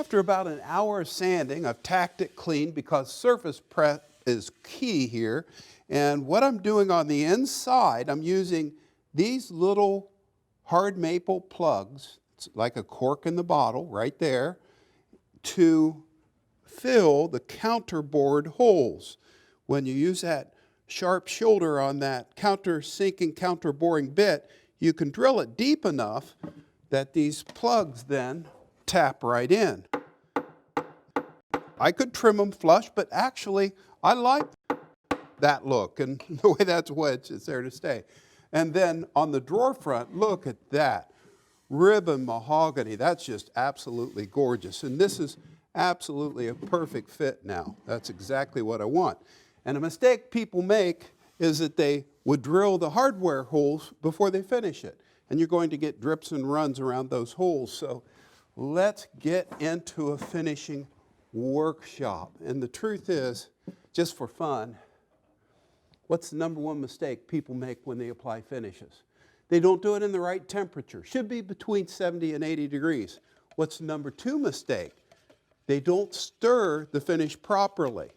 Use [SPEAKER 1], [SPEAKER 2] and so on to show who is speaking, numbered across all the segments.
[SPEAKER 1] After about an hour of sanding, I've tacked it clean because surface prep is key here. And what I'm doing on the inside, I'm using these little hard maple plugs, it's like a cork in the bottle right there, to fill the counterbore holes. When you use that sharp shoulder on that countersinking, counterboring bit, you can drill it deep enough that these plugs then tap right in. I could trim them flush, but actually I like that look and the way that's wedged, it's there to stay. And then on the drawer front, look at that. Ribbon mahogany, that's just absolutely gorgeous. And this is absolutely a perfect fit now. That's exactly what I want. And a mistake people make is that they would drill the hardware holes before they finish it. And you're going to get drips and runs around those holes. So let's get into a finishing workshop. And the truth is, just for fun, what's the number one mistake people make when they apply finishes? They don't do it in the right temperature. Should be between 70 and 80 degrees. What's the number two mistake? They don't stir the finish properly.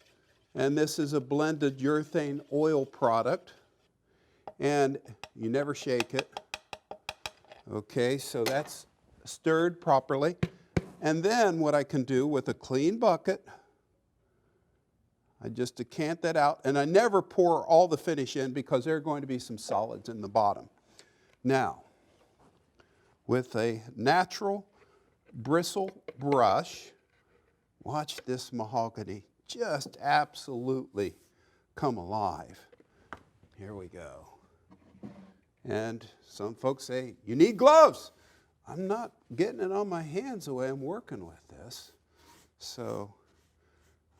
[SPEAKER 1] And this is a blended urethane oil product. And you never shake it. Okay, so that's stirred properly. And then what I can do with a clean bucket, I just decant that out. And I never pour all the finish in because there are going to be some solids in the bottom. Now, with a natural bristle brush, watch this mahogany just absolutely come alive. Here we go. And some folks say, you need gloves. I'm not getting it on my hands the way I'm working with this. So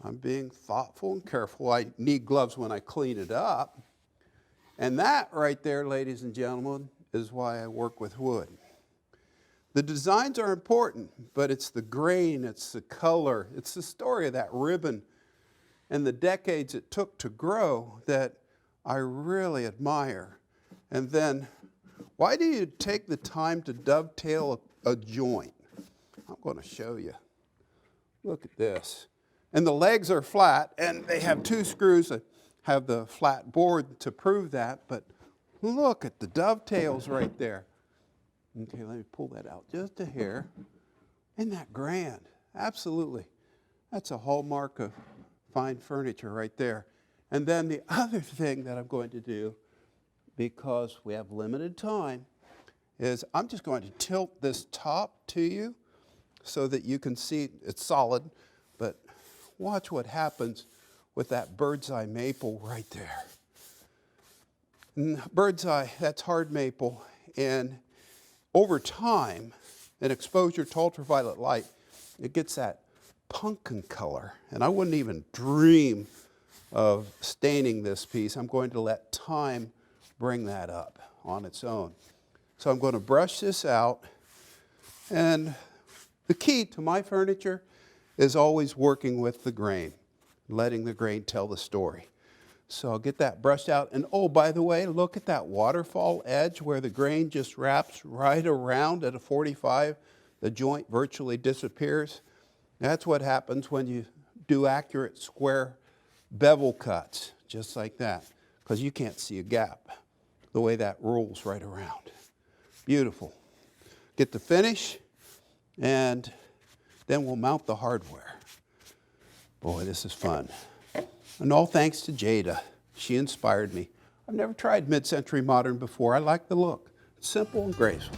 [SPEAKER 1] I'm being thoughtful and careful. I need gloves when I clean it up. And that right there, ladies and gentlemen, is why I work with wood. The designs are important, but it's the grain, it's the color, it's the story of that ribbon and the decades it took to grow that I really admire. And then, why do you take the time to dovetail a joint? I'm going to show you. Look at this. And the legs are flat, and they have two screws that have the flat board to prove that, but look at the dovetails right there. Okay, let me pull that out just a hair. Isn't that grand? Absolutely. That's a hallmark of fine furniture right there. And then the other thing that I'm going to do, because we have limited time, is I'm just going to tilt this top to you so that you can see it's solid, but watch what happens with that bird's eye maple right there. And bird's eye, that's hard maple, and over time, in exposure to ultraviolet light, it gets that pumpkin color. And I wouldn't even dream of staining this piece. I'm going to let time bring that up on its own. So I'm going to brush this out. And the key to my furniture is always working with the grain, letting the grain tell the story. So I'll get that brushed out. And oh, by the way, look at that waterfall edge where the grain just wraps right around at a 45. The joint virtually disappears. That's what happens when you do accurate square bevel cuts, just like that, because you can't see a gap the way that rolls right around. Beautiful. Get the finish, and then we'll mount the hardware. Boy, this is fun. And all thanks to Jada. She inspired me. I've never tried mid-century modern before. I like the look. It's simple and graceful.